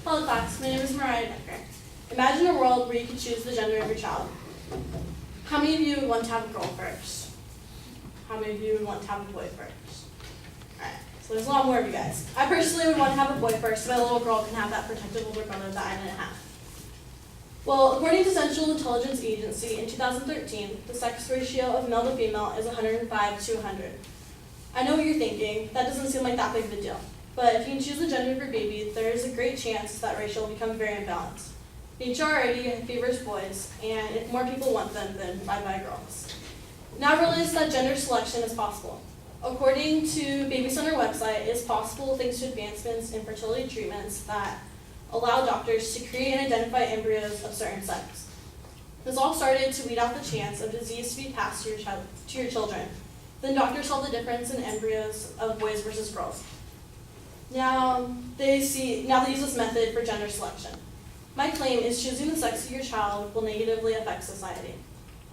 Hello class, my name is Mariah COF. Imagine a world where you could choose the gender of your child. How many of you would want to have a girl first? How many of you would want to have a boy first? Alright, so there's a lot more of you guys. I personally would want to have a boy first so my little girl can have that protective older brother that I didn't have. Well, according to Central Intelligence Agency in 2013, the sex ratio of male to female is 105 to 100. I know what you're thinking, that doesn't seem like that big of a deal. But if you can choose the gender of your baby, there is a great chance that ratio will become very imbalanced. Nature already favors boys, and if more people want them, then bye-bye girls. Now realize that gender selection is possible. According to Baby Center website, it is possible thanks to advancements in fertility treatments that allow doctors to create and identify embryos of certain sex. This all started to weed out the chance of disease to be passed to your children. Then doctors saw the difference in embryos of boys versus girls. Now they use this method for gender selection. My claim is choosing the sex of your child will negatively affect society.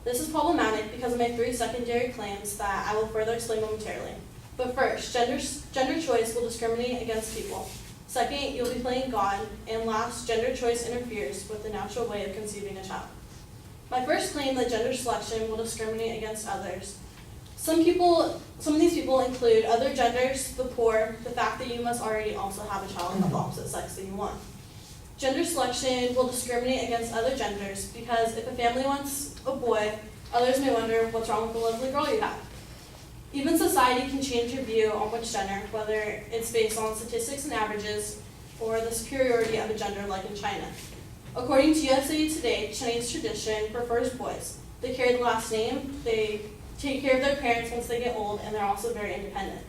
This is problematic because of my 3 secondary claims that I will further explain momentarily. But first, gender choice will discriminate against people. Second, you'll be playing God. And last, gender choice interferes with the natural way of conceiving a child. My first claim that gender selection will discriminate against others. Some of these people include other genders, the poor, the fact that you must already also have a child of the opposite sex that you want. Gender selection will discriminate against other genders because if a family wants a boy, others may wonder what's wrong with the lovely girl you have. Even society can change your view on which gender, whether it's based on statistics and averages or the superiority of a gender like in China. According to USA Today, Chinese tradition prefers boys. They carry the last name, they take care of their parents once they get old, and they're also very independent.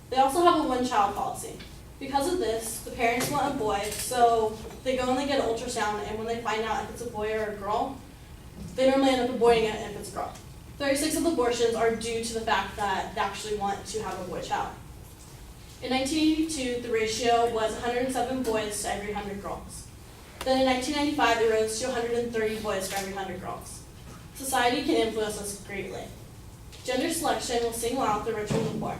They also have a one-child policy. Because of this, the parents want a boy, so they go and they get an ultrasound, and when they find out if it's a boy or a girl, they normally end up aborting it if it's a girl. 36 of the abortions are due to the fact that they actually want to have a boy child. In 1982, the ratio was 107 boys to every 100 girls. Then in 1995, it rose to 130 boys for every 100 girls. Society can influence us greatly. Gender selection will single out the rich from the poor.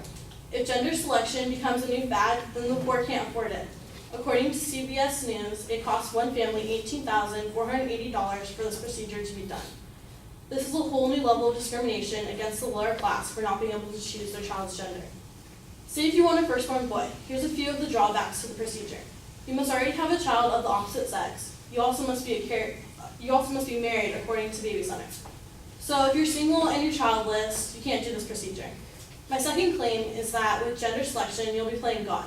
If gender selection becomes a new fad, then the poor can't afford it. According to CBS News, it costs one family $18,480 for this procedure to be done. This is a whole new level of discrimination against the lower class for not being able to choose their child's gender. Say if you want a firstborn boy, here's a few of the drawbacks to the procedure. You must already have a child of the opposite sex. You also must be married according to Baby Center. So if you're single and you're childless, you can't do this procedure. My second claim is that with gender selection, you'll be playing God.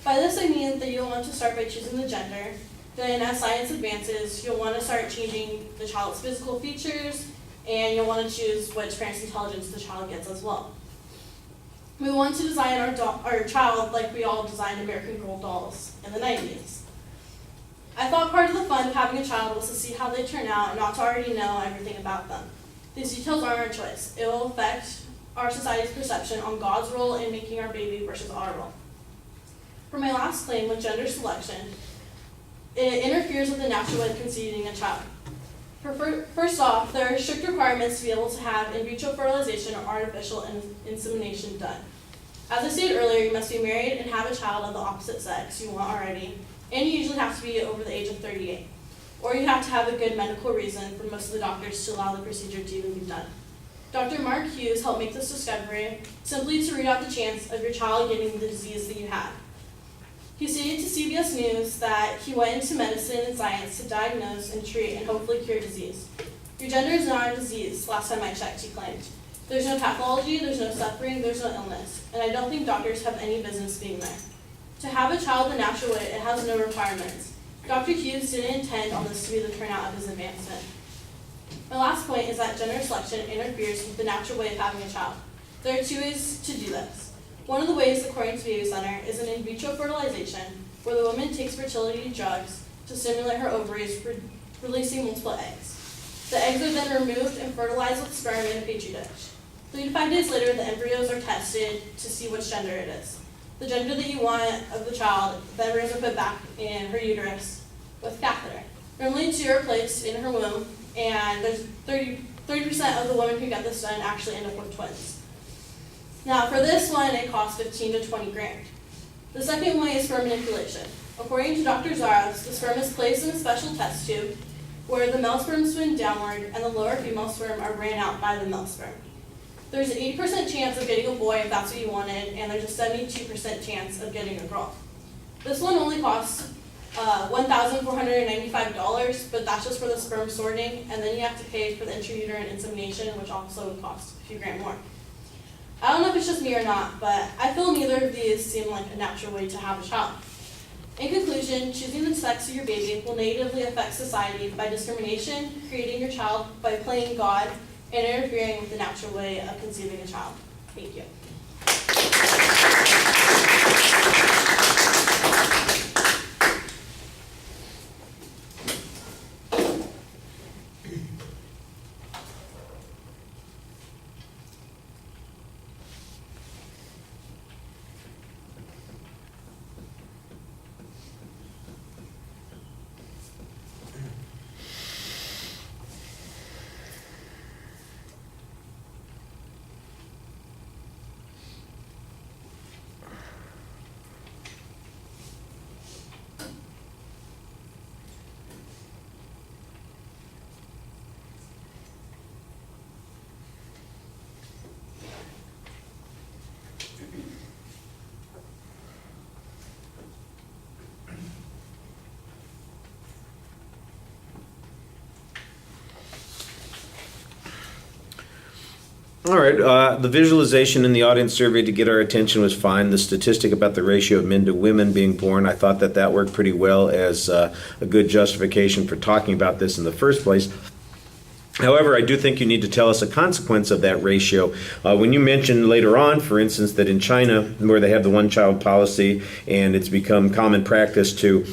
By this I mean that you'll want to start by choosing the gender. Then as science advances, you'll want to start changing the child's physical features, and you'll want to choose which parent's intelligence the child gets as well. We want to design our child like we all designed American Girl dolls in the 90s. I thought part of the fun of having a child was to see how they turn out and not to already know everything about them. These details aren't our choice. It will affect our society's perception on God's role in making our baby versus our role. For my last claim with gender selection, it interferes with the natural way of conceiving a child. First off, there are strict requirements to be able to have in vitro fertilization or artificial insemination done. As I stated earlier, you must be married and have a child of the opposite sex you want already, and you usually have to be over the age of 38. Or you have to have a good medical reason for most of the doctors to allow the procedure to even be done. Dr. Mark Hughes helped make this discovery simply to root out the chance of your child getting the disease that you had. He stated to CBS News that he went into medicine and science to diagnose and treat and hopefully cure disease. Your gender is not a disease, last time I checked, he claimed. There's no pathology, there's no suffering, there's no illness, and I don't think doctors have any business being there. To have a child the natural way, it has no requirements. Dr. Hughes didn't intend on this to be the turnout of his advancement. My last point is that gender selection interferes with the natural way of having a child. There are 2 ways to do this. One of the ways, according to Baby Center, is an in vitro fertilization, where the woman takes fertility drugs to stimulate her ovaries, releasing multiple eggs. The eggs are then removed and fertilized with sperm in a petri dish. 3 to 5 days later, the embryos are tested to see which gender it is. The gender that you want of the child, the embryos are put back in her uterus with catheter. Normally 2 are placed in her womb, and there's 30% of the women who get this done actually end up with twins. Now for this one, it costs 15 to 20 grand. The second way is sperm manipulation. According to Dr. Zaros, the sperm is placed in a special test tube where the male sperm swim downward and the lower female sperm are ran out by the male sperm. There's an 80% chance of getting a boy if that's what you wanted, and there's a 72% chance of getting a girl. This one only costs $1,495, but that's just for the sperm sorting, and then you have to pay for the intrauterine insemination, which also would cost a few grand more. I don't know if it's just me or not, but I feel neither of these seem like a natural way to have a child. In conclusion, choosing the sex of your baby will negatively affect society by discrimination, creating your child by playing God, and interfering with the natural way of conceiving a child. Thank you. All right, the visualization in the audience survey to get our attention was fine. The statistic about the ratio of men to women being born, I thought that worked pretty well as a good justification for talking about this in the first place. However, I do think you need to tell us a consequence of that ratio. When you mentioned later on, for instance, that in China, where they have the one-child policy and it's become common practice to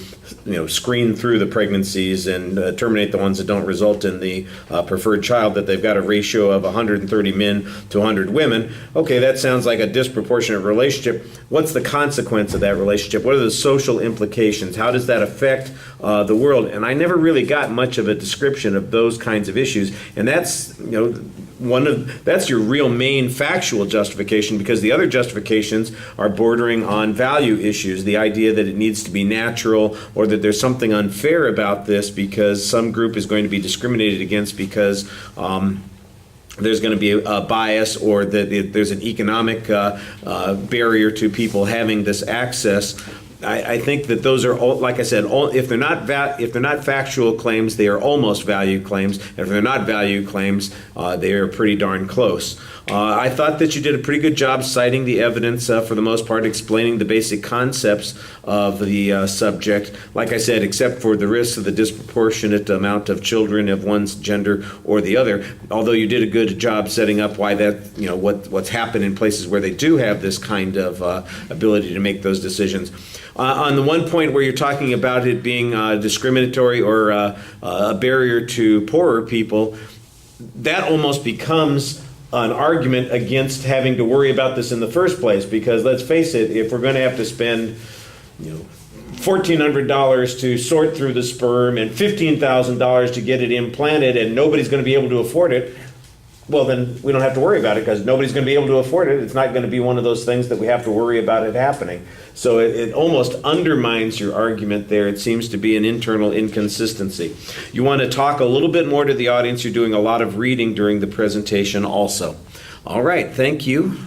screen through the pregnancies and terminate the ones that don't result in the preferred child, that they've got a ratio of 130 men to 100 women. Okay, that sounds like a disproportionate relationship. What's the consequence of that relationship? What are the social implications? How does that affect the world? And I never really got much of a description of those kinds of issues. And that's, that's your real main factual justification, because the other justifications are bordering on value issues. The idea that it needs to be natural, or that there's something unfair about this because some group is going to be discriminated against because there's going to be a bias, or that there's an economic barrier to people having this access. I think that those are, like I said, if they're not factual claims, they are almost value claims. And if they're not value claims, they are pretty darn close. I thought that you did a pretty good job citing the evidence for the most part, explaining the basic concepts of the subject. Like I said, except for the risk of the disproportionate amount of children of one's gender or the other. Although you did a good job setting up why that, what's happened in places where they do have this kind of ability to make those decisions. On the one point where you're talking about it being discriminatory or a barrier to poorer people, that almost becomes an argument against having to worry about this in the first place, because let's face it, if we're going to have to spend $1,400 to sort through the sperm and $15,000 to get it implanted, and nobody's going to be able to afford it, well, then we don't have to worry about it, because nobody's going to be able to afford it. It's not going to be one of those things that we have to worry about it happening. So it almost undermines your argument there. It seems to be an internal inconsistency. You want to talk a little bit more to the audience. You're doing a lot of reading during the presentation also. All right, thank you.